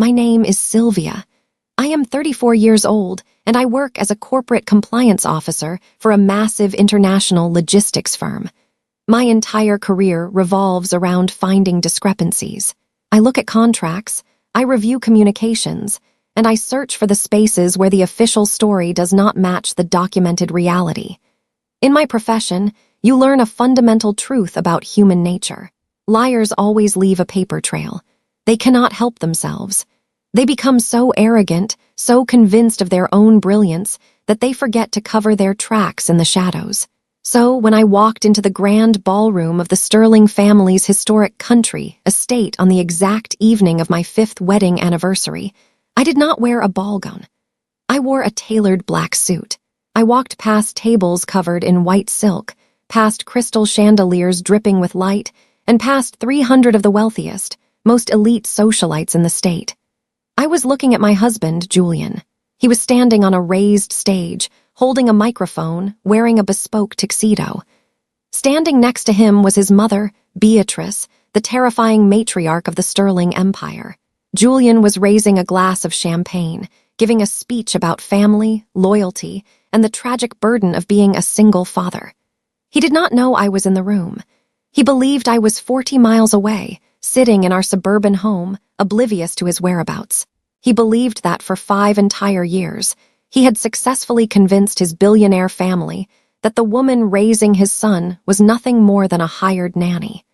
My name is Sylvia. I am 34 years old, and I work as a corporate compliance officer for a massive international logistics firm. My entire career revolves around finding discrepancies. I look at contracts, I review communications, and I search for the spaces where the official story does not match the documented reality. In my profession, you learn a fundamental truth about human nature. Liars always leave a paper trail. They cannot help themselves. They become so arrogant, so convinced of their own brilliance, that they forget to cover their tracks in the shadows. So, when I walked into the grand ballroom of the Sterling family's historic country estate on the exact evening of my 5th wedding anniversary, I did not wear a ball gown. I wore a tailored black suit. I walked past tables covered in white silk, past crystal chandeliers dripping with light, and past 300 of the wealthiest, most elite socialites in the state. I was looking at my husband, Julian. He was standing on a raised stage, holding a microphone, wearing a bespoke tuxedo. Standing next to him was his mother, Beatrice, the terrifying matriarch of the Sterling Empire. Julian was raising a glass of champagne, giving a speech about family, loyalty, and the tragic burden of being a single father. He did not know I was in the room. He believed I was 40 miles away, sitting in our suburban home, oblivious to his whereabouts. He believed that for 5 entire years, he had successfully convinced his billionaire family that the woman raising his son was nothing more than a hired nanny.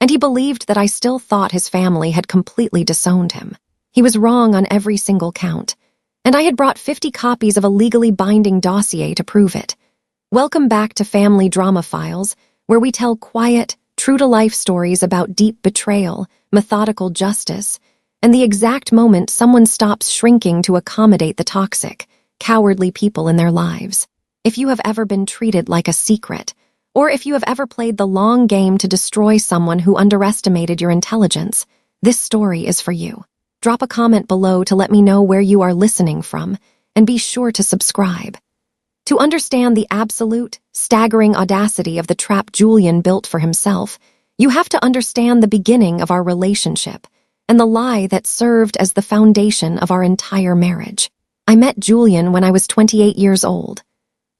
And he believed that I still thought his family had completely disowned him. He was wrong on every single count, and I had brought 50 copies of a legally binding dossier to prove it. Welcome back to Family Drama Files, where we tell quiet, true-to-life stories about deep betrayal, methodical justice, and the exact moment someone stops shrinking to accommodate the toxic, cowardly people in their lives. If you have ever been treated like a secret, or if you have ever played the long game to destroy someone who underestimated your intelligence, this story is for you. Drop a comment below to let me know where you are listening from, and be sure to subscribe. To understand the absolute, staggering audacity of the trap Julian built for himself, you have to understand the beginning of our relationship and the lie that served as the foundation of our entire marriage. I met Julian when I was 28 years old.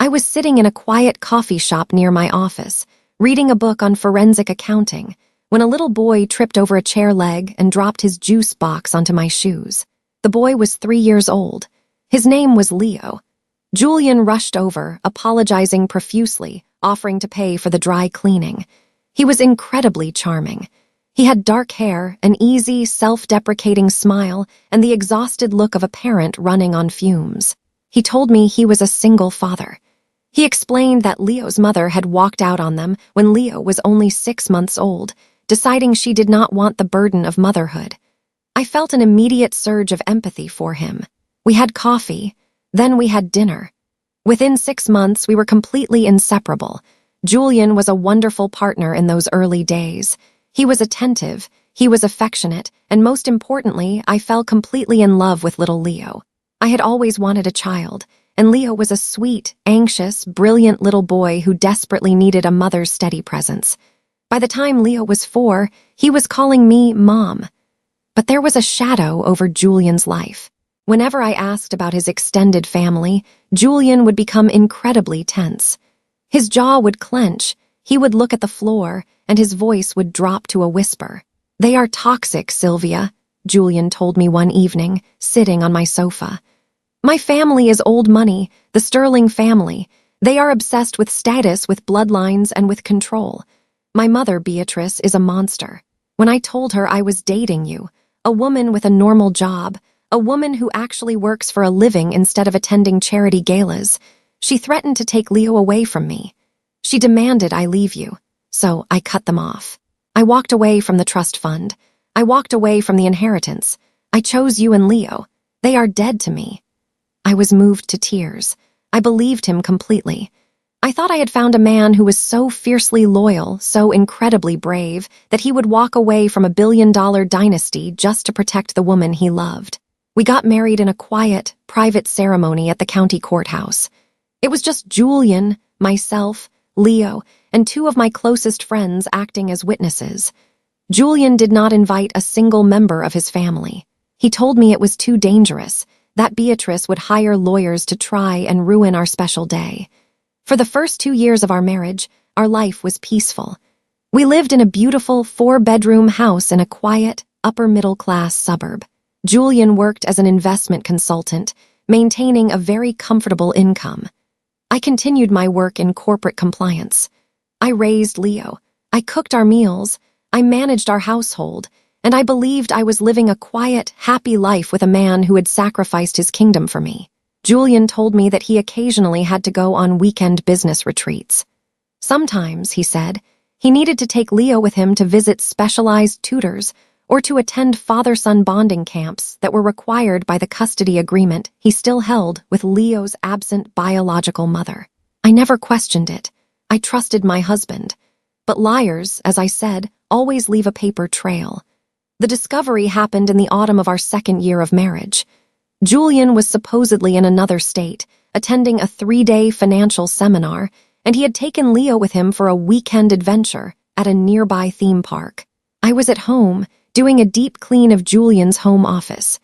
I was sitting in a quiet coffee shop near my office, reading a book on forensic accounting, when a little boy tripped over a chair leg and dropped his juice box onto my shoes. The boy was 3 years old. His name was Leo. Julian rushed over, apologizing profusely, offering to pay for the dry cleaning. He was incredibly charming. He had dark hair, an easy, self-deprecating smile, and the exhausted look of a parent running on fumes. He told me he was a single father. He explained that Leo's mother had walked out on them when Leo was only 6 months old, deciding she did not want the burden of motherhood. I felt an immediate surge of empathy for him. We had coffee, then we had dinner. Within 6 months, we were completely inseparable. Julian was a wonderful partner in those early days. He was attentive, he was affectionate, and most importantly, I fell completely in love with little Leo. I had always wanted a child, and Leo was a sweet, anxious, brilliant little boy who desperately needed a mother's steady presence. By the time Leo was 4, he was calling me Mom. But there was a shadow over Julian's life. Whenever I asked about his extended family, Julian would become incredibly tense. His jaw would clench, he would look at the floor, and his voice would drop to a whisper. "They are toxic, Sylvia," Julian told me one evening, sitting on my sofa. "My family is old money, the Sterling family. They are obsessed with status, with bloodlines, and with control. My mother, Beatrice, is a monster. When I told her I was dating you, a woman with a normal job, a woman who actually works for a living instead of attending charity galas, she threatened to take Leo away from me. She demanded I leave you, so I cut them off. I walked away from the trust fund. I walked away from the inheritance. I chose you and Leo. They are dead to me." I was moved to tears. I believed him completely. I thought I had found a man who was so fiercely loyal, so incredibly brave, that he would walk away from a billion-dollar dynasty just to protect the woman he loved. We got married in a quiet, private ceremony at the county courthouse. It was just Julian, myself, Leo, and 2 of my closest friends acting as witnesses. Julian did not invite a single member of his family. He told me it was too dangerous, that Beatrice would hire lawyers to try and ruin our special day. For the first 2 years of our marriage, our life was peaceful. We lived in a beautiful 4-bedroom house in a quiet, upper-middle-class suburb. Julian worked as an investment consultant, maintaining a very comfortable income. I continued my work in corporate compliance. I raised Leo. I cooked our meals. I managed our household. And I believed I was living a quiet, happy life with a man who had sacrificed his kingdom for me. Julian told me that he occasionally had to go on weekend business retreats. Sometimes, he said, he needed to take Leo with him to visit specialized tutors or to attend father-son bonding camps that were required by the custody agreement he still held with Leo's absent biological mother. I never questioned it. I trusted my husband. But liars, as I said, always leave a paper trail. The discovery happened in the autumn of our 2nd year of marriage. Julian was supposedly in another state, attending a 3-day financial seminar, and he had taken Leo with him for a weekend adventure at a nearby theme park. I was at home, doing a deep clean of Julian's home office.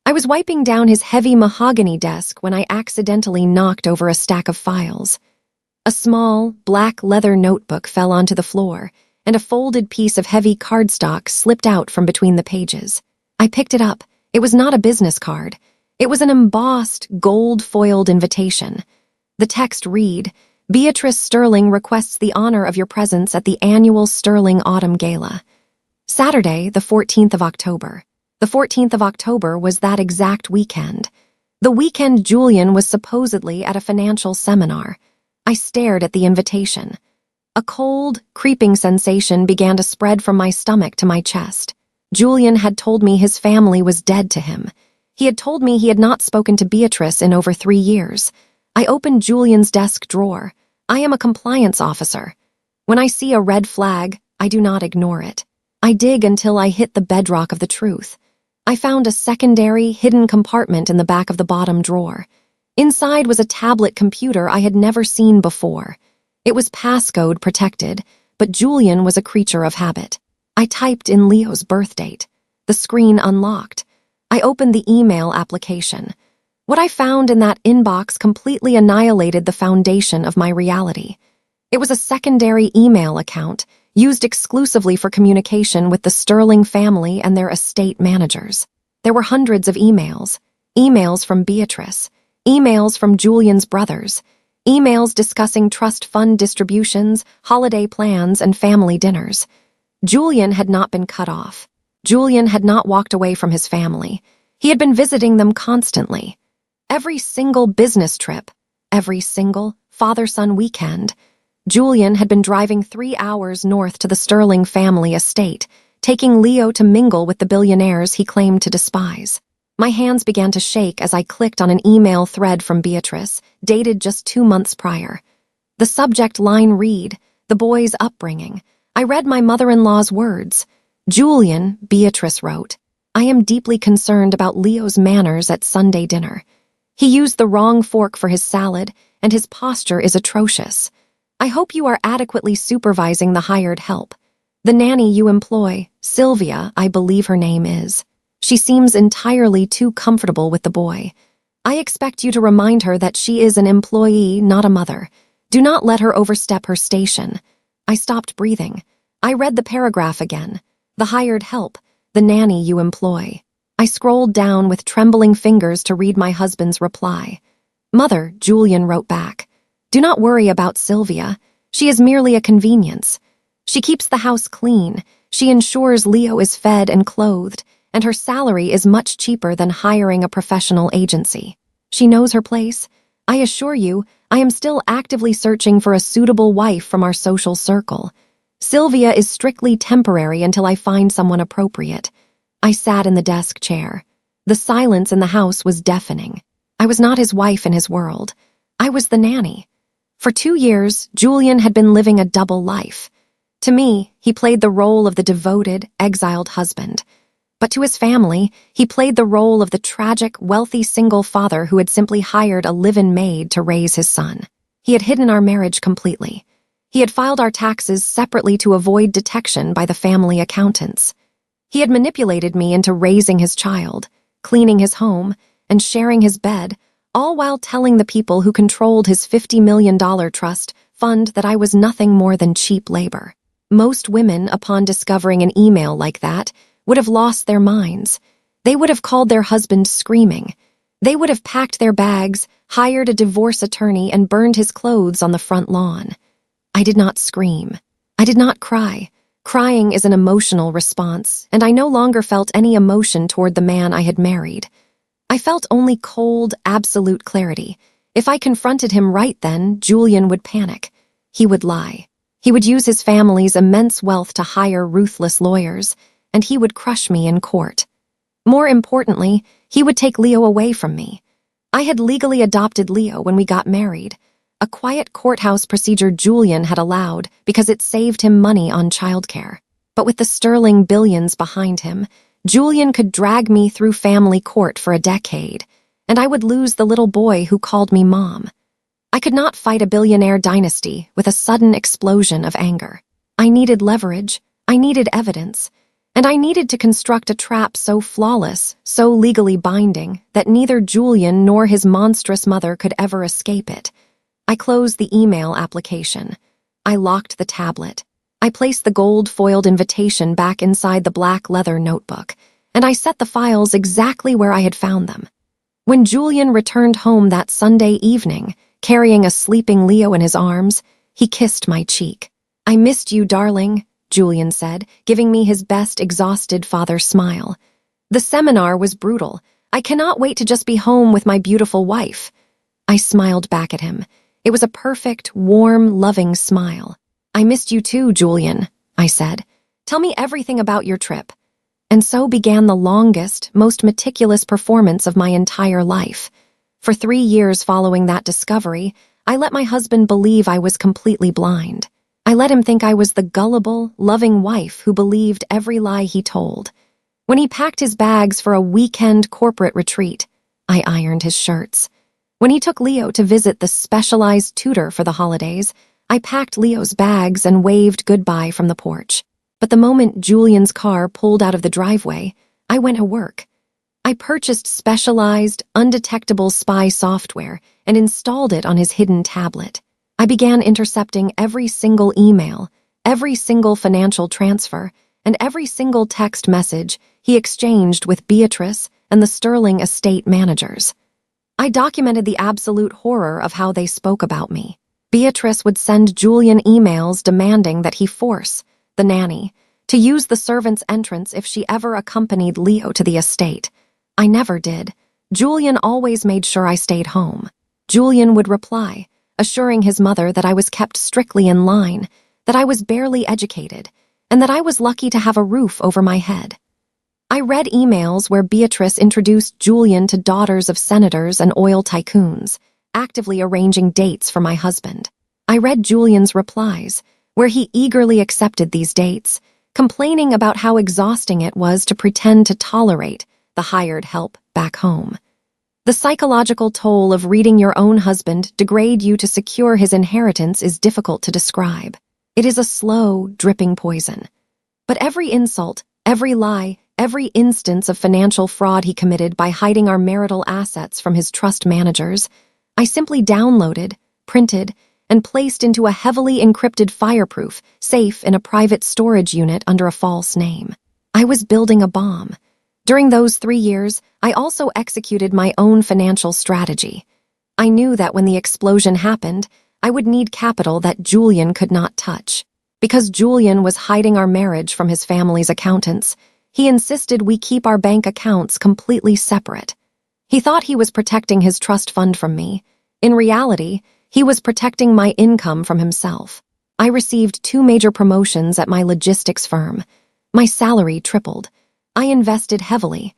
I was wiping down his heavy mahogany desk when I accidentally knocked over a stack of files. A small, black leather notebook fell onto the floor, and a folded piece of heavy cardstock slipped out from between the pages. I picked it up. It was not a business card. It was an embossed, gold-foiled invitation. The text read, "Beatrice Sterling requests the honor of your presence at the annual Sterling Autumn Gala. Saturday, the 14th of October. The 14th of October was that exact weekend. The weekend Julian was supposedly at a financial seminar. I stared at the invitation. A cold, creeping sensation began to spread from my stomach to my chest. Julian had told me his family was dead to him. He had told me he had not spoken to Beatrice in over 3 years. I opened Julian's desk drawer. I am a compliance officer. When I see a red flag, I do not ignore it. I dig until I hit the bedrock of the truth. I found a secondary, hidden compartment in the back of the bottom drawer. Inside was a tablet computer I had never seen before. It was passcode protected, but Julian was a creature of habit. I typed in Leo's birth date. The screen unlocked. I opened the email application. What I found in that inbox completely annihilated the foundation of my reality. It was a secondary email account, used exclusively for communication with the Sterling family and their estate managers. There were hundreds of emails. Emails from Beatrice. Emails from Julian's brothers. Emails discussing trust fund distributions, holiday plans, and family dinners. Julian had not been cut off. Julian had not walked away from his family. He had been visiting them constantly. Every single business trip, every single father-son weekend, Julian had been driving 3 hours north to the Sterling family estate, taking Leo to mingle with the billionaires he claimed to despise. My hands began to shake as I clicked on an email thread from Beatrice, dated just 2 months prior. The subject line read, "The boy's upbringing." I read my mother-in-law's words. "Julian," Beatrice wrote, "I am deeply concerned about Leo's manners at Sunday dinner. He used the wrong fork for his salad, and his posture is atrocious. I hope you are adequately supervising the hired help. The nanny you employ, Sylvia, I believe her name is. She seems entirely too comfortable with the boy. I expect you to remind her that she is an employee, not a mother. Do not let her overstep her station." I stopped breathing. I read the paragraph again. "The hired help, the nanny you employ." I scrolled down with trembling fingers to read my husband's reply. "Mother," Julian wrote back, "do not worry about Sylvia. She is merely a convenience. She keeps the house clean. She ensures Leo is fed and clothed, and her salary is much cheaper than hiring a professional agency. She knows her place. I assure you, I am still actively searching for a suitable wife from our social circle. Sylvia is strictly temporary until I find someone appropriate." I sat in the desk chair. The silence in the house was deafening. I was not his wife in his world. I was the nanny. For 2 years, Julian had been living a double life. To me, he played the role of the devoted, exiled husband. But to his family, he played the role of the tragic, wealthy single father who had simply hired a live-in maid to raise his son. He had hidden our marriage completely. He had filed our taxes separately to avoid detection by the family accountants. He had manipulated me into raising his child. cleaning his home, and sharing his bed, all while telling the people who controlled his $50 million trust fund that I was nothing more than cheap labor. Most women, upon discovering an email like that, would have lost their minds. They would have called their husband screaming. They would have packed their bags, hired a divorce attorney, and burned his clothes on the front lawn. I did not scream. I did not cry. Crying is an emotional response, and I no longer felt any emotion toward the man I had married. I felt only cold, absolute clarity. If I confronted him right then, Julian would panic. He would lie. He would use his family's immense wealth to hire ruthless lawyers, and he would crush me in court. More importantly, he would take Leo away from me. I had legally adopted Leo when we got married, a quiet courthouse procedure Julian had allowed because it saved him money on childcare. But with the sterling billions behind him, Julian could drag me through family court for a decade, and I would lose the little boy who called me mom. I could not fight a billionaire dynasty with a sudden explosion of anger. I needed leverage, I needed evidence, and I needed to construct a trap so flawless, so legally binding, that neither Julian nor his monstrous mother could ever escape it. I closed the email application. I locked the tablet. I placed the gold-foiled invitation back inside the black leather notebook, and I set the files exactly where I had found them. When Julian returned home that Sunday evening, carrying a sleeping Leo in his arms, he kissed my cheek. "I missed you, darling," Julian said, giving me his best exhausted father smile. "The seminar was brutal. I cannot wait to just be home with my beautiful wife." I smiled back at him. It was a perfect, warm, loving smile. "I missed you too, Julian," I said. "Tell me everything about your trip." And so began the longest, most meticulous performance of my entire life. For 3 years following that discovery, I let my husband believe I was completely blind. I let him think I was the gullible, loving wife who believed every lie he told. When he packed his bags for a weekend corporate retreat, I ironed his shirts. When he took Leo to visit the specialized tutor for the holidays, I packed Leo's bags and waved goodbye from the porch. But the moment Julian's car pulled out of the driveway, I went to work. I purchased specialized, undetectable spy software and installed it on his hidden tablet. I began intercepting every single email, every single financial transfer, and every single text message he exchanged with Beatrice and the Sterling estate managers. I documented the absolute horror of how they spoke about me. Beatrice would send Julian emails demanding that he force the nanny to use the servant's entrance if she ever accompanied Leo to the estate. I never did. Julian always made sure I stayed home. Julian would reply, assuring his mother that I was kept strictly in line, that I was barely educated, and that I was lucky to have a roof over my head. I read emails where Beatrice introduced Julian to daughters of senators and oil tycoons, actively arranging dates for my husband. I read Julian's replies, where he eagerly accepted these dates, complaining about how exhausting it was to pretend to tolerate the hired help back home. The psychological toll of reading your own husband degrade you to secure his inheritance is difficult to describe. It is a slow, dripping poison. But every insult, every lie, every instance of financial fraud he committed by hiding our marital assets from his trust managers, I simply downloaded, printed, and placed into a heavily encrypted fireproof safe in a private storage unit under a false name. I was building a bomb. During those 3 years, I also executed my own financial strategy. I knew that when the explosion happened, I would need capital that Julian could not touch. Because Julian was hiding our marriage from his family's accountants, he insisted we keep our bank accounts completely separate. He thought he was protecting his trust fund from me. In reality, he was protecting my income from himself. I received 2 major promotions at my logistics firm. My salary tripled. I invested heavily.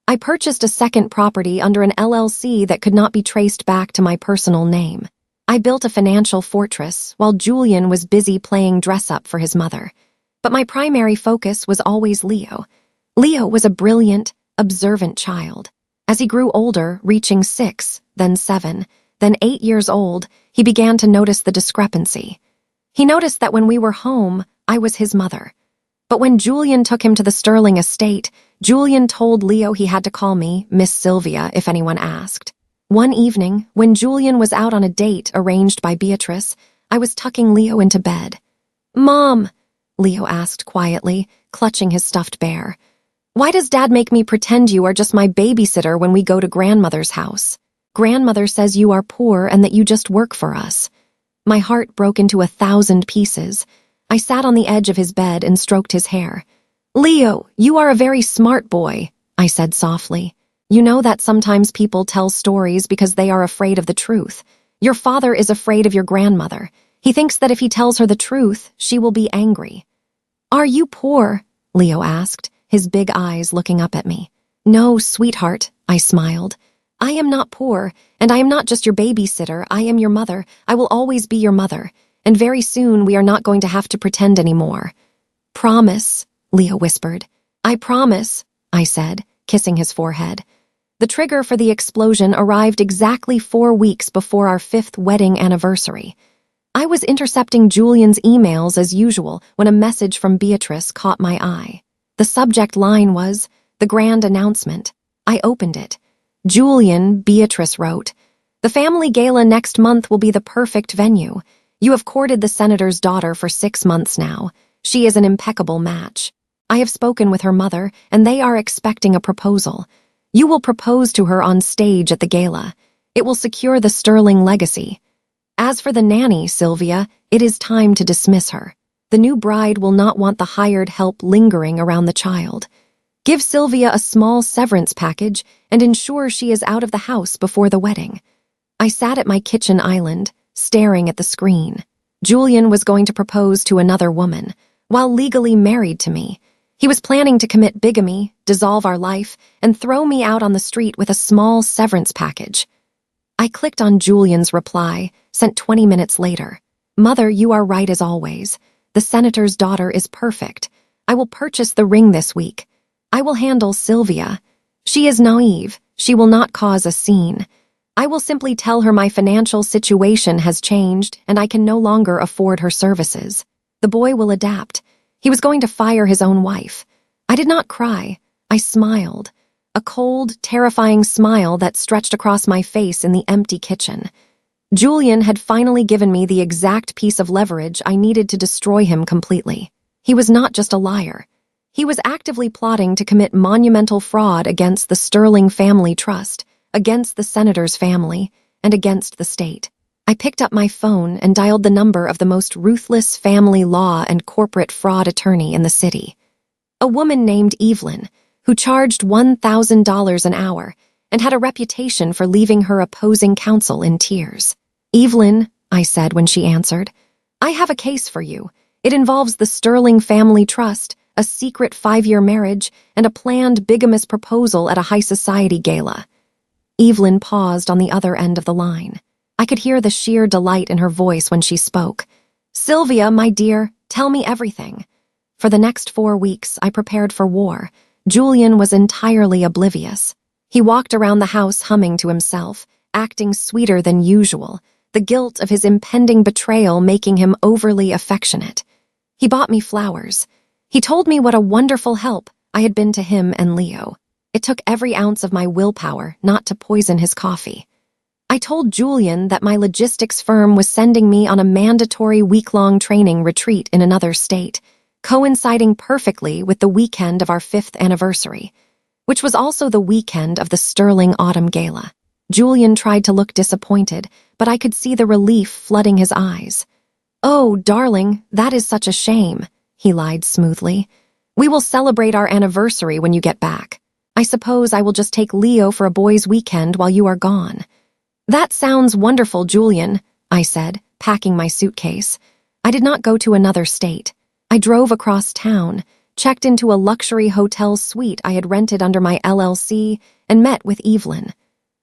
I purchased a second property under an LLC that could not be traced back to my personal name. I built a financial fortress while Julian was busy playing dress-up for his mother. But my primary focus was always Leo. Leo was a brilliant, observant child. As he grew older, reaching 6, then 7, then 8 years old, he began to notice the discrepancy. He noticed that when we were home, I was his mother. But when Julian took him to the Sterling estate, Julian told Leo he had to call me Miss Sylvia if anyone asked. One evening, when Julian was out on a date arranged by Beatrice, I was tucking Leo into bed. "Mom," Leo asked quietly, clutching his stuffed bear, "why does Dad make me pretend you are just my babysitter when we go to grandmother's house? Grandmother says you are poor and that you just work for us." My heart broke into 1,000 pieces. I sat on the edge of his bed and stroked his hair. "Leo, you are a very smart boy," I said softly. "You know that sometimes people tell stories because they are afraid of the truth. Your father is afraid of your grandmother. He thinks that if he tells her the truth, she will be angry." "Are you poor?" Leo asked, his big eyes looking up at me. "No, sweetheart," I smiled. "I am not poor, and I am not just your babysitter. I am your mother. I will always be your mother. And very soon we are not going to have to pretend anymore." "Promise," Leo whispered. "I promise," I said, kissing his forehead. The trigger for the explosion arrived exactly 4 weeks before our 5th wedding anniversary. I was intercepting Julian's emails as usual when a message from Beatrice caught my eye. The subject line was, "The Grand Announcement." I opened it. "Julian," Beatrice wrote, "the family gala next month will be the perfect venue. You have courted the senator's daughter for 6 months now. She is an impeccable match. I have spoken with her mother, and they are expecting a proposal. You will propose to her on stage at the gala. It will secure the Sterling legacy. As for the nanny, Sylvia, it is time to dismiss her. The new bride will not want the hired help lingering around the child. Give Sylvia a small severance package and ensure she is out of the house before the wedding." I sat at my kitchen island, staring at the screen. Julian was going to propose to another woman, while legally married to me. He was planning to commit bigamy, dissolve our life, and throw me out on the street with a small severance package. I clicked on Julian's reply, sent 20 minutes later. "Mother, you are right as always. The senator's daughter is perfect. I will purchase the ring this week. I will handle Sylvia. She is naive. She will not cause a scene. I will simply tell her my financial situation has changed and I can no longer afford her services. The boy will adapt. He was going to fire his own wife." I did not cry. I smiled. A cold, terrifying smile that stretched across my face in the empty kitchen. Julian had finally given me the exact piece of leverage I needed to destroy him completely. He was not just a liar. He was actively plotting to commit monumental fraud against the Sterling family trust, against the senator's family, and against the state. I picked up my phone and dialed the number of the most ruthless family law and corporate fraud attorney in the city. A woman named Evelyn, who charged $1,000 an hour and had a reputation for leaving her opposing counsel in tears. "Evelyn," I said when she answered, "I have a case for you. It involves the Sterling family trust, a secret 5-year marriage, and a planned bigamous proposal at a high society gala." Evelyn paused on the other end of the line. I could hear the sheer delight in her voice when she spoke. "Sylvia, my dear, tell me everything." For the next 4 weeks, I prepared for war. Julian was entirely oblivious. He walked around the house humming to himself, acting sweeter than usual, the guilt of his impending betrayal making him overly affectionate. He bought me flowers. He told me what a wonderful help I had been to him and Leo. It took every ounce of my willpower not to poison his coffee. I told Julian that my logistics firm was sending me on a mandatory week-long training retreat in another state, coinciding perfectly with the weekend of our 5th anniversary, which was also the weekend of the Sterling Autumn Gala. Julian tried to look disappointed, but I could see the relief flooding his eyes. "Oh, darling, that is such a shame," he lied smoothly. "We will celebrate our anniversary when you get back. I suppose I will just take Leo for a boys' weekend while you are gone." "That sounds wonderful, Julian," I said, packing my suitcase. I did not go to another state. I drove across town, checked into a luxury hotel suite I had rented under my LLC, and met with Evelyn.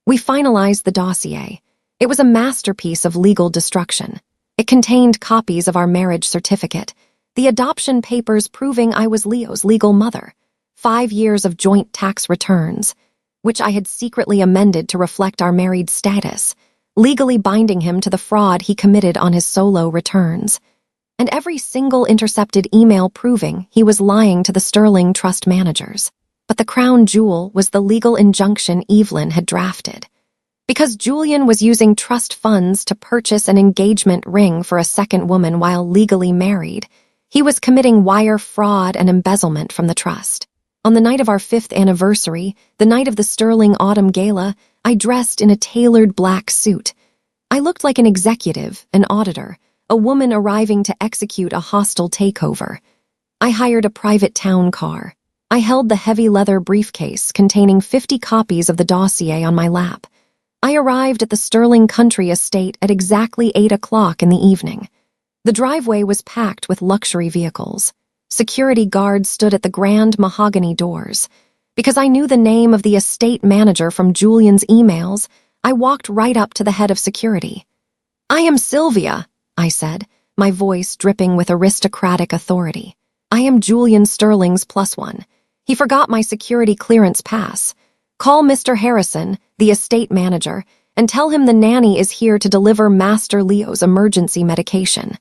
We finalized the dossier. It was a masterpiece of legal destruction. It contained copies of our marriage certificate, the adoption papers proving I was Leo's legal mother, 5 years of joint tax returns, which I had secretly amended to reflect our married status, legally binding him to the fraud he committed on his solo returns. and every single intercepted email proving he was lying to the Sterling Trust managers. But the crown jewel was the legal injunction Evelyn had drafted. Because Julian was using trust funds to purchase an engagement ring for a second woman while legally married, he was committing wire fraud and embezzlement from the trust. On the night of our 5th anniversary, the night of the Sterling Autumn Gala, I dressed in a tailored black suit. I looked like an executive, an auditor, a woman arriving to execute a hostile takeover. I hired a private town car. I held the heavy leather briefcase containing 50 copies of the dossier on my lap. I arrived at the Sterling Country Estate at exactly 8 o'clock in the evening. The driveway was packed with luxury vehicles. Security guards stood at the grand mahogany doors. Because I knew the name of the estate manager from Julian's emails, I walked right up to the head of security. "I am Sylvia," I said, my voice dripping with aristocratic authority. "I am Julian Sterling's +1. He forgot my security clearance pass. Call Mr. Harrison, the estate manager, and tell him the nanny is here to deliver Master Leo's emergency medication."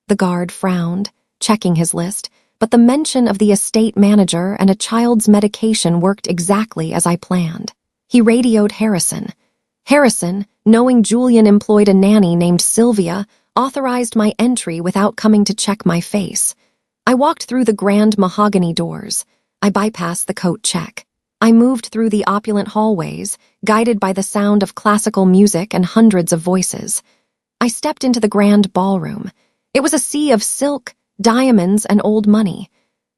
The guard frowned, checking his list, but the mention of the estate manager and a child's medication worked exactly as I planned. He radioed Harrison. Harrison, knowing Julian employed a nanny named Sylvia, authorized my entry without coming to check my face. I walked through the grand mahogany doors. I bypassed the coat check. I moved through the opulent hallways, guided by the sound of classical music and hundreds of voices. I stepped into the grand ballroom. It was a sea of silk, diamonds, and old money.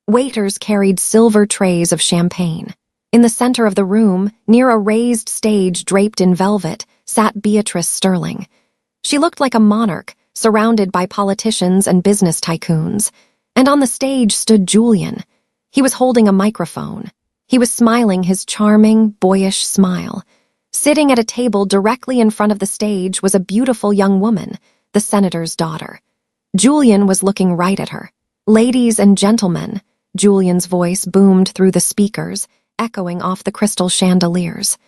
Waiters carried silver trays of champagne. In the center of the room, near a raised stage draped in velvet, sat Beatrice Sterling. She looked like a monarch, surrounded by politicians and business tycoons. And on the stage stood Julian. He was holding a microphone. He was smiling his charming, boyish smile. Sitting at a table directly in front of the stage was a beautiful young woman, the senator's daughter. Julian was looking right at her. "Ladies and gentlemen," Julian's voice boomed through the speakers, echoing off the crystal chandeliers.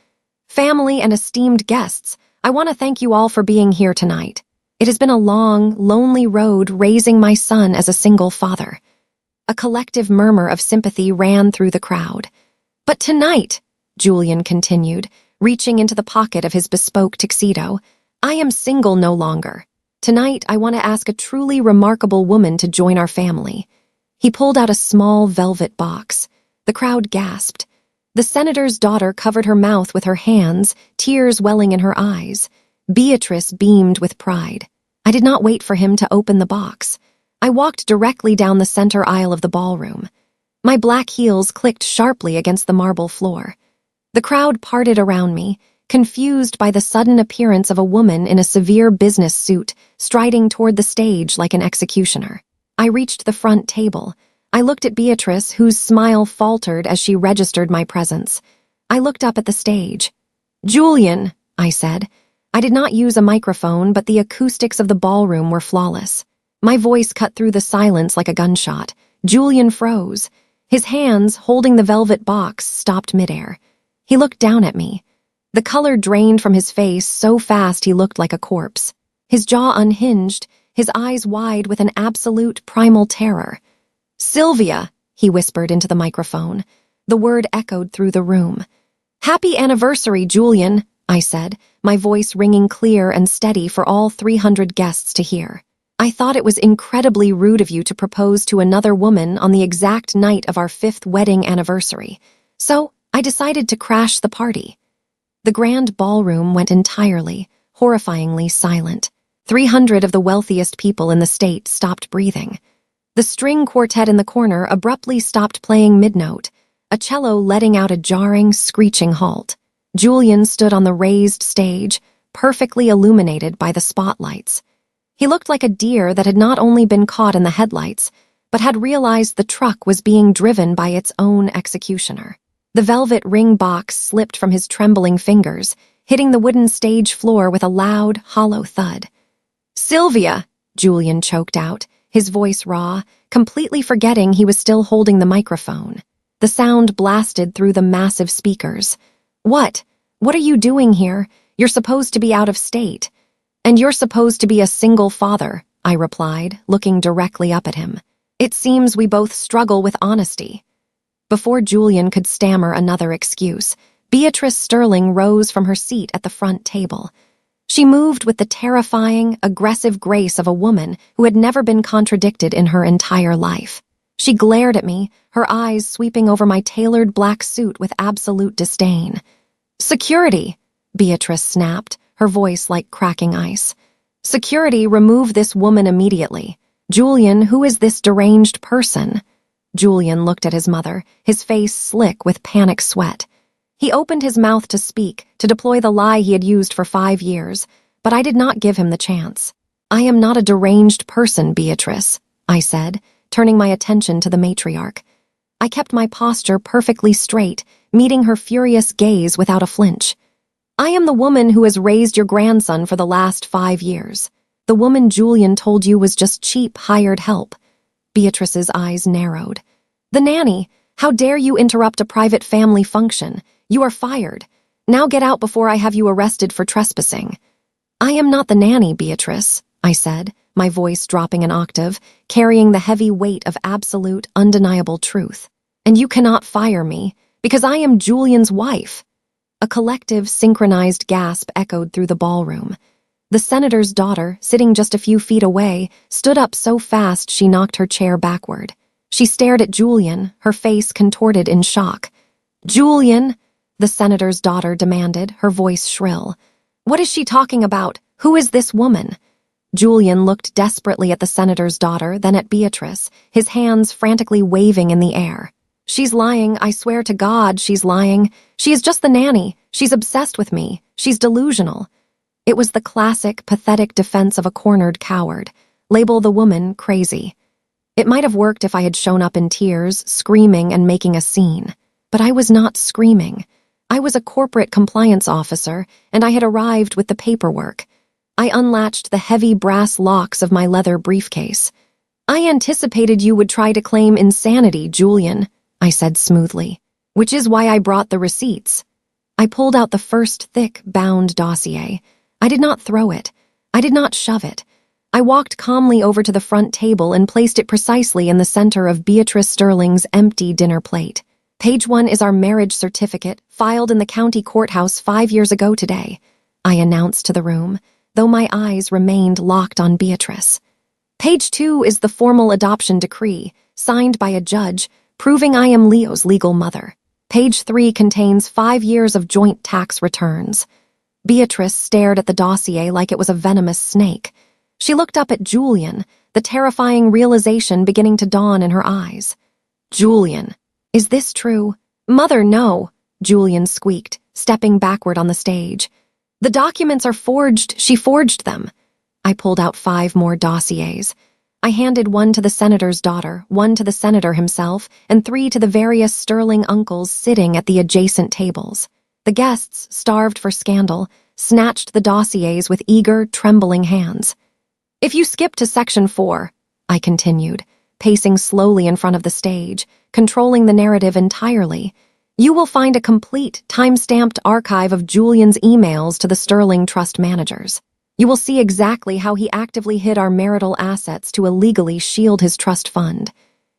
"Family and esteemed guests, I want to thank you all for being here tonight. It has been a long, lonely road raising my son as a single father." A collective murmur of sympathy ran through the crowd. "But tonight," Julian continued, reaching into the pocket of his bespoke tuxedo, "I am single no longer. Tonight, I want to ask a truly remarkable woman to join our family." He pulled out a small velvet box. The crowd gasped. The senator's daughter covered her mouth with her hands, tears welling in her eyes. Beatrice beamed with pride. I did not wait for him to open the box. I walked directly down the center aisle of the ballroom. My black heels clicked sharply against the marble floor. The crowd parted around me, confused by the sudden appearance of a woman in a severe business suit, striding toward the stage like an executioner. I reached the front table. I looked at Beatrice, whose smile faltered as she registered my presence. I looked up at the stage. "Julian," I said. I did not use a microphone, but the acoustics of the ballroom were flawless. My voice cut through the silence like a gunshot. Julian froze. His hands, holding the velvet box, stopped midair. He looked down at me. The color drained from his face so fast he looked like a corpse. His jaw unhinged, his eyes wide with an absolute primal terror. "Sylvia," he whispered into the microphone. The word echoed through the room. "Happy anniversary, Julian," I said, my voice ringing clear and steady for all 300 guests to hear. "I thought it was incredibly rude of you to propose to another woman on the exact night of our 5th wedding anniversary, so I decided to crash the party." The grand ballroom went entirely, horrifyingly silent. 300 of the wealthiest people in the state stopped breathing. The string quartet in the corner abruptly stopped playing mid-note, a cello letting out a jarring, screeching halt. Julian stood on the raised stage, perfectly illuminated by the spotlights. He looked like a deer that had not only been caught in the headlights, but had realized the truck was being driven by its own executioner. The velvet ring box slipped from his trembling fingers, hitting the wooden stage floor with a loud, hollow thud. "Sylvia," Julian choked out, his voice raw, completely forgetting he was still holding the microphone. The sound blasted through the massive speakers. What? What are you doing here? You're supposed to be out of state. And you're supposed to be a single father," I replied, looking directly up at him. It seems we both struggle with honesty. Before Julian could stammer another excuse, Beatrice Sterling rose from her seat at the front table. She moved with the terrifying, aggressive grace of a woman who had never been contradicted in her entire life. She glared at me, her eyes sweeping over my tailored black suit with absolute disdain. "Security," Beatrice snapped, her voice like cracking ice. "Security, remove this woman immediately. Julian, who is this deranged person?" Julian looked at his mother, his face slick with panic sweat. He opened his mouth to speak, to deploy the lie he had used for 5 years, but I did not give him the chance. "I am not a deranged person, Beatrice," I said, turning my attention to the matriarch. I kept my posture perfectly straight, meeting her furious gaze without a flinch. "I am the woman who has raised your grandson for the last 5 years. The woman Julian told you was just cheap, hired help." Beatrice's eyes narrowed. "The nanny, how dare you interrupt a private family function? You are fired. Now get out before I have you arrested for trespassing." "I am not the nanny, Beatrice," I said, my voice dropping an octave, carrying the heavy weight of absolute, undeniable truth. "And you cannot fire me, because I am Julian's wife." A collective, synchronized gasp echoed through the ballroom. The senator's daughter, sitting just a few feet away, stood up so fast she knocked her chair backward. She stared at Julian, her face contorted in shock. "Julian," the senator's daughter demanded, her voice shrill. "What is she talking about? Who is this woman?" Julian looked desperately at the senator's daughter, then at Beatrice, his hands frantically waving in the air. "She's lying, I swear to God, she's lying. She is just the nanny. She's obsessed with me. She's delusional." It was the classic, pathetic defense of a cornered coward. Label the woman crazy. It might have worked if I had shown up in tears, screaming and making a scene. But I was not screaming. I was a corporate compliance officer, and I had arrived with the paperwork. I unlatched the heavy brass locks of my leather briefcase. "I anticipated you would try to claim insanity, Julian," I said smoothly, "which is why I brought the receipts." I pulled out the first thick, bound dossier. I did not throw it. I did not shove it. I walked calmly over to the front table and placed it precisely in the center of Beatrice Sterling's empty dinner plate. "Page 1 is our marriage certificate, filed in the county courthouse 5 years ago today," I announced to the room, though my eyes remained locked on Beatrice. "Page 2 is the formal adoption decree, signed by a judge, proving I am Leo's legal mother. Page 3 contains 5 years of joint tax returns." Beatrice stared at the dossier like it was a venomous snake. She looked up at Julian, the terrifying realization beginning to dawn in her eyes. "Julian, is this true?" "Mother, no," Julian squeaked, stepping backward on the stage. "The documents are forged. She forged them." I pulled out 5 more dossiers. I handed 1 to the senator's daughter, 1 to the senator himself, and 3 to the various Sterling uncles sitting at the adjacent tables. The guests, starved for scandal, snatched the dossiers with eager, trembling hands. "If you skip to section 4, I continued, pacing slowly in front of the stage, controlling the narrative entirely, you will find a complete, time-stamped archive of Julian's emails to the Sterling Trust managers. You will see exactly how he actively hid our marital assets to illegally shield his trust fund.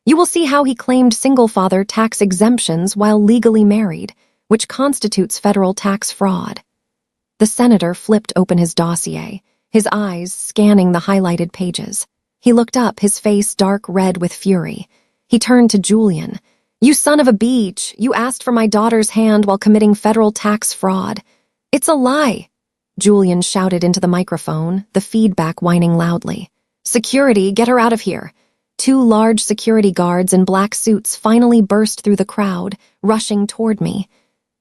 You will see how he claimed single-father tax exemptions while legally married, which constitutes federal tax fraud." The senator flipped open his dossier, his eyes scanning the highlighted pages. He looked up, his face dark red with fury. He turned to Julian. "You son of a beach, you asked for my daughter's hand while committing federal tax fraud." "It's a lie," Julian shouted into the microphone, the feedback whining loudly. "Security, get her out of here." 2 large security guards in black suits finally burst through the crowd, rushing toward me.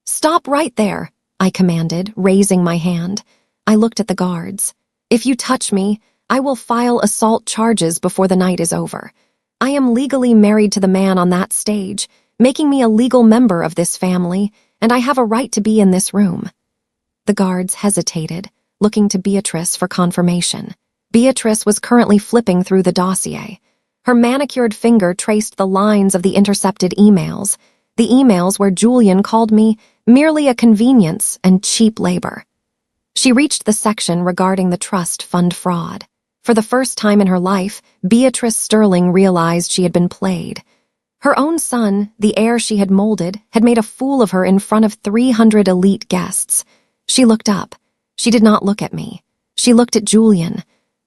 "Stop right there," I commanded, raising my hand. I looked at the guards. "If you touch me, I will file assault charges before the night is over. I am legally married to the man on that stage, making me a legal member of this family, and I have a right to be in this room." The guards hesitated, looking to Beatrice for confirmation. Beatrice was currently flipping through the dossier. Her manicured finger traced the lines of the intercepted emails, the emails where Julian called me merely a convenience and cheap labor. She reached the section regarding the trust fund fraud. For the first time in her life, Beatrice Sterling realized she had been played. Her own son, the heir she had molded, had made a fool of her in front of 300 elite guests. She looked up. She did not look at me. She looked at Julian.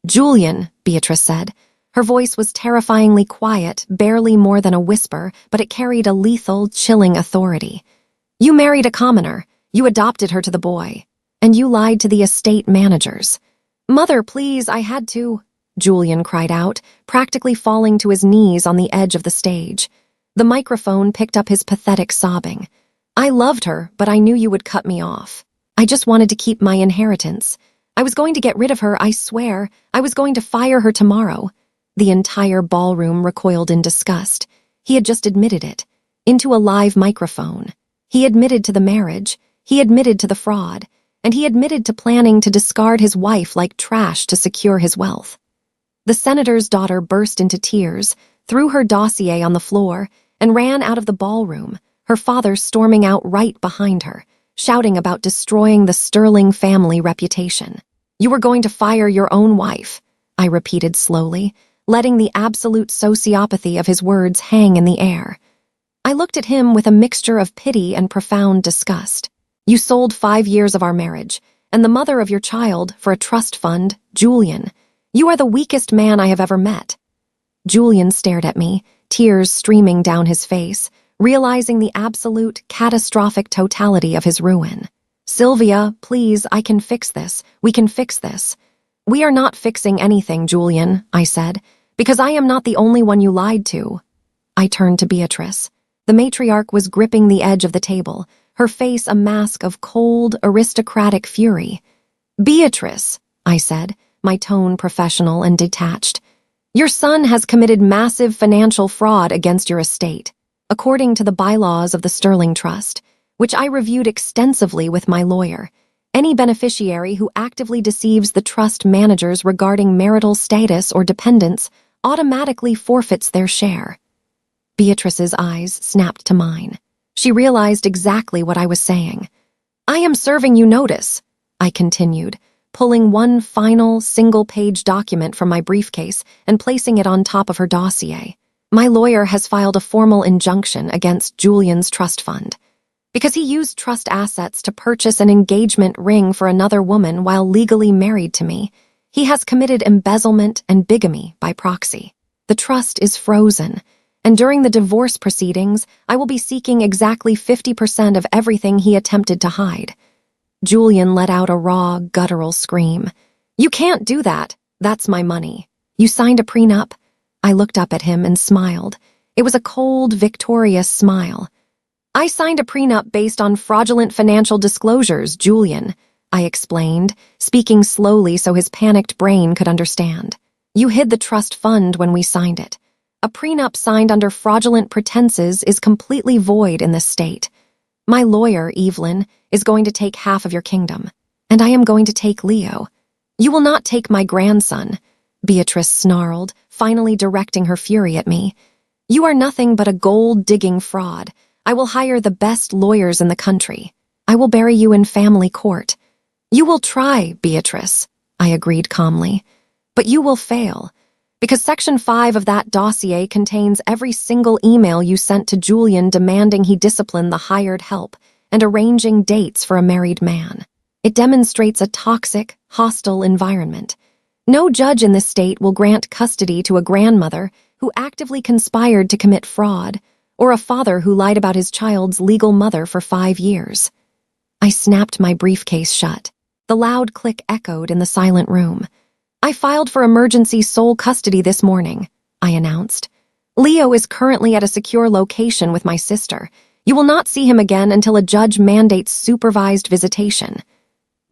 "Julian," Beatrice said. Her voice was terrifyingly quiet, barely more than a whisper, but it carried a lethal, chilling authority. "You married a commoner. You adopted her to the boy. And you lied to the estate managers." "Mother, please, I had to," Julian cried out, practically falling to his knees on the edge of the stage. The microphone picked up his pathetic sobbing. "I loved her, but I knew you would cut me off. I just wanted to keep my inheritance. I was going to get rid of her, I swear. I was going to fire her tomorrow." The entire ballroom recoiled in disgust. He had just admitted it. Into a live microphone. He admitted to the marriage. He admitted to the fraud. And he admitted to planning to discard his wife like trash to secure his wealth. The senator's daughter burst into tears, threw her dossier on the floor, and ran out of the ballroom, her father storming out right behind her, shouting about destroying the Sterling family reputation. "You were going to fire your own wife," I repeated slowly, letting the absolute sociopathy of his words hang in the air. I looked at him with a mixture of pity and profound disgust. "You sold 5 years of our marriage, and the mother of your child, for a trust fund, Julian. You are the weakest man I have ever met." Julian stared at me, tears streaming down his face, realizing the absolute, catastrophic totality of his ruin. "Sylvia, please, I can fix this. We can fix this." "We are not fixing anything, Julian," I said, "because I am not the only one you lied to." I turned to Beatrice. The matriarch was gripping the edge of the table, her face a mask of cold, aristocratic fury. "Beatrice," I said, my tone professional and detached, "your son has committed massive financial fraud against your estate, according to the bylaws of the Sterling Trust, which I reviewed extensively with my lawyer. Any beneficiary who actively deceives the trust managers regarding marital status or dependence automatically forfeits their share." Beatrice's eyes snapped to mine. She realized exactly what I was saying. "I am serving you notice," I continued, pulling one final, single-page document from my briefcase and placing it on top of her dossier. "My lawyer has filed a formal injunction against Julian's trust fund. Because he used trust assets to purchase an engagement ring for another woman while legally married to me, he has committed embezzlement and bigamy by proxy. The trust is frozen, and during the divorce proceedings, I will be seeking exactly 50% of everything he attempted to hide." Julian let out a raw, guttural scream. "You can't do that. That's my money. You signed a prenup?" I looked up at him and smiled. It was a cold, victorious smile. "I signed a prenup based on fraudulent financial disclosures, Julian," I explained, speaking slowly so his panicked brain could understand. "You hid the trust fund when we signed it. A prenup signed under fraudulent pretenses is completely void in this state. My lawyer, Evelyn, is going to take half of your kingdom, and I am going to take Leo. You will not take my grandson," Beatrice snarled, finally directing her fury at me. "You are nothing but a gold-digging fraud. I will hire the best lawyers in the country. I will bury you in family court." "You will try, Beatrice," I agreed calmly, "but you will fail. Because Section 5 of that dossier contains every single email you sent to Julian demanding he discipline the hired help and arranging dates for a married man. It demonstrates a toxic, hostile environment. No judge in this state will grant custody to a grandmother who actively conspired to commit fraud, or a father who lied about his child's legal mother for 5 years. I snapped my briefcase shut. The loud click echoed in the silent room. "I filed for emergency sole custody this morning," I announced. "Leo is currently at a secure location with my sister. You will not see him again until a judge mandates supervised visitation."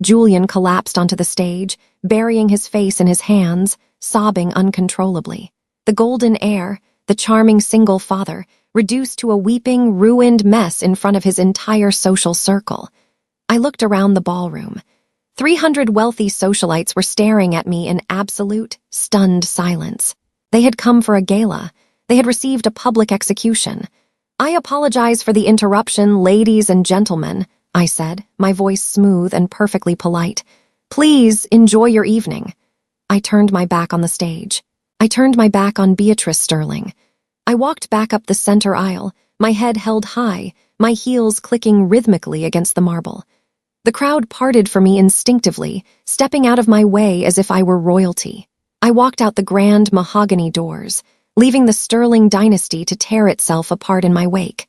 Julian collapsed onto the stage, burying his face in his hands, sobbing uncontrollably. The golden heir, the charming single father, reduced to a weeping, ruined mess in front of his entire social circle. I looked around the ballroom. 300 wealthy socialites were staring at me in absolute, stunned silence. They had come for a gala. They had received a public execution. "I apologize for the interruption, ladies and gentlemen," I said, my voice smooth and perfectly polite. "Please enjoy your evening." I turned my back on the stage. I turned my back on Beatrice Sterling. I walked back up the center aisle, my head held high, my heels clicking rhythmically against the marble. The crowd parted for me instinctively, stepping out of my way as if I were royalty. I walked out the grand mahogany doors, leaving the Sterling dynasty to tear itself apart in my wake.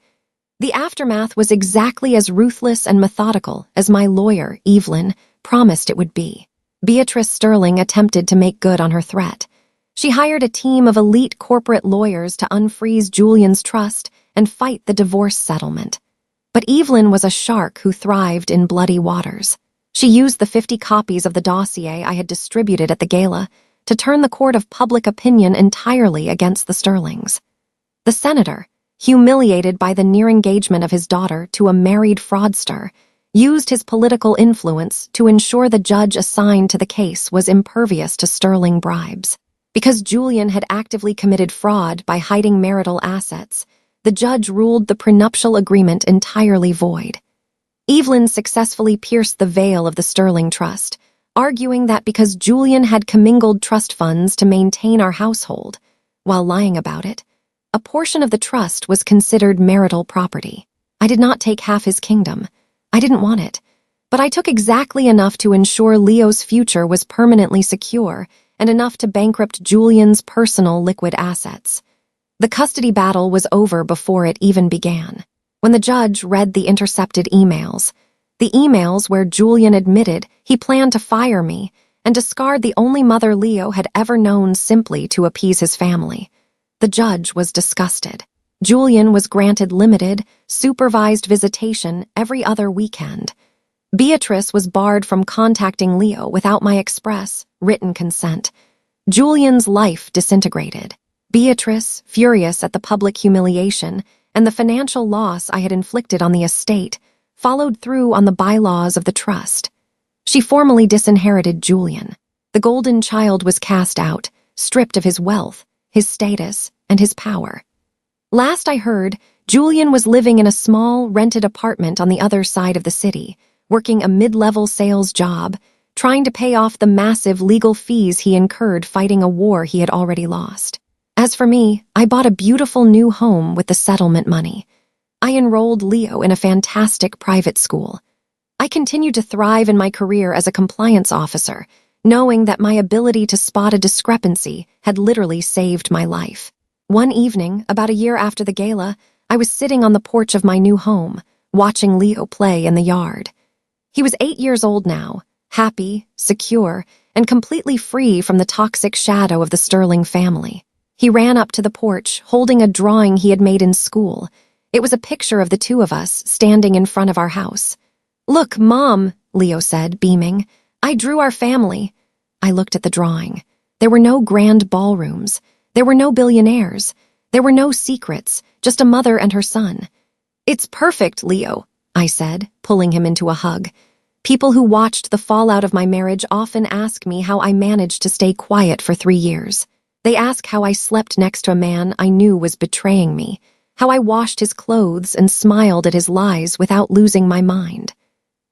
The aftermath was exactly as ruthless and methodical as my lawyer, Evelyn, promised it would be. Beatrice Sterling attempted to make good on her threat. She hired a team of elite corporate lawyers to unfreeze Julian's trust and fight the divorce settlement. But Evelyn was a shark who thrived in bloody waters. She used the 50 copies of the dossier I had distributed at the Gala to turn the court of public opinion entirely against the Sterlings. The senator, humiliated by the near engagement of his daughter to a married fraudster, used his political influence to ensure the judge assigned to the case was impervious to Sterling bribes. Because Julian had actively committed fraud by hiding marital assets, the judge ruled the prenuptial agreement entirely void. Evelyn successfully pierced the veil of the Sterling trust, arguing that because Julian had commingled trust funds to maintain our household, while lying about it, a portion of the trust was considered marital property. I did not take half his kingdom. I didn't want it. But I took exactly enough to ensure Leo's future was permanently secure and enough to bankrupt Julian's personal liquid assets. The custody battle was over before it even began. When the judge read the intercepted emails, the emails where Julian admitted he planned to fire me and discard the only mother Leo had ever known simply to appease his family, the judge was disgusted. Julian was granted limited, supervised visitation every other weekend. Beatrice was barred from contacting Leo without my express, written consent. Julian's life disintegrated. Beatrice, furious at the public humiliation and the financial loss I had inflicted on the estate, followed through on the bylaws of the trust. She formally disinherited Julian. The golden child was cast out, stripped of his wealth, his status, and his power. Last I heard, Julian was living in a small, rented apartment on the other side of the city, working a mid-level sales job, trying to pay off the massive legal fees he incurred fighting a war he had already lost. As for me, I bought a beautiful new home with the settlement money. I enrolled Leo in a fantastic private school. I continued to thrive in my career as a compliance officer, knowing that my ability to spot a discrepancy had literally saved my life. One evening, about a year after the gala, I was sitting on the porch of my new home, watching Leo play in the yard. He was 8 years old now, happy, secure, and completely free from the toxic shadow of the Sterling family. He ran up to the porch, holding a drawing he had made in school. It was a picture of the two of us standing in front of our house. "Look, Mom," Leo said, beaming. "I drew our family." I looked at the drawing. There were no grand ballrooms. There were no billionaires. There were no secrets, just a mother and her son. "It's perfect, Leo," I said, pulling him into a hug. People who watched the fallout of my marriage often ask me how I managed to stay quiet for 3 years. They ask how I slept next to a man I knew was betraying me, how I washed his clothes and smiled at his lies without losing my mind.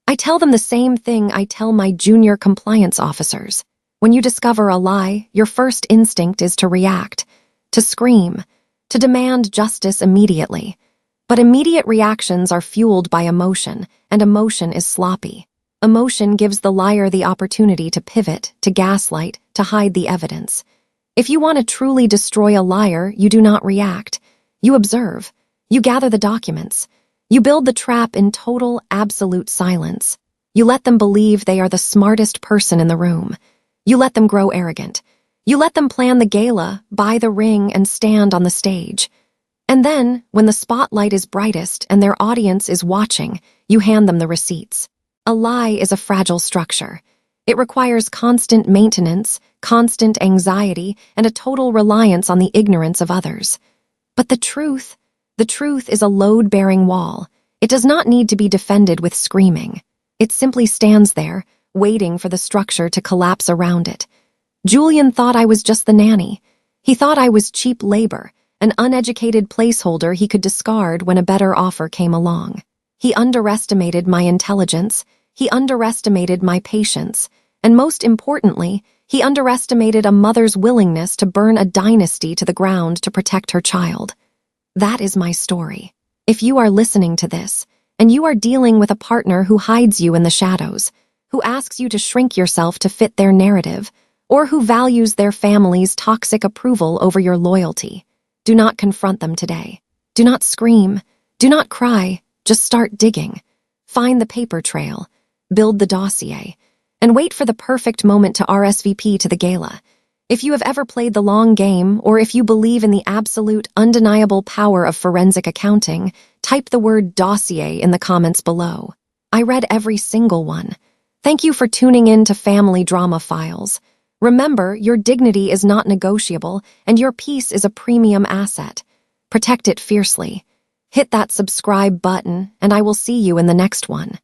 I tell them the same thing I tell my junior compliance officers. When you discover a lie, your first instinct is to react, to scream, to demand justice immediately. But immediate reactions are fueled by emotion, and emotion is sloppy. Emotion gives the liar the opportunity to pivot, to gaslight, to hide the evidence. If you want to truly destroy a liar, you do not react. You observe. You gather the documents. You build the trap in total, absolute silence. You let them believe they are the smartest person in the room. You let them grow arrogant. You let them plan the gala, buy the ring, and stand on the stage. And then, when the spotlight is brightest and their audience is watching, you hand them the receipts. A lie is a fragile structure. It requires constant maintenance, constant anxiety, and a total reliance on the ignorance of others. But the truth is a load-bearing wall. It does not need to be defended with screaming. It simply stands there, waiting for the structure to collapse around it. Julian thought I was just the nanny. He thought I was cheap labor, an uneducated placeholder he could discard when a better offer came along. He underestimated my intelligence, he underestimated my patience, and most importantly, He underestimated a mother's willingness to burn a dynasty to the ground to protect her child. That is my story. If you are listening to this, and you are dealing with a partner who hides you in the shadows, who asks you to shrink yourself to fit their narrative, or who values their family's toxic approval over your loyalty, do not confront them today. Do not scream. Do not cry. Just start digging. Find the paper trail. Build the dossier. And wait for the perfect moment to RSVP to the gala. If you have ever played the long game, or if you believe in the absolute, undeniable power of forensic accounting, type the word dossier in the comments below. I read every single one. Thank you for tuning in to Family Drama Files. Remember, your dignity is not negotiable, and your peace is a premium asset. Protect it fiercely. Hit that subscribe button, and I will see you in the next one.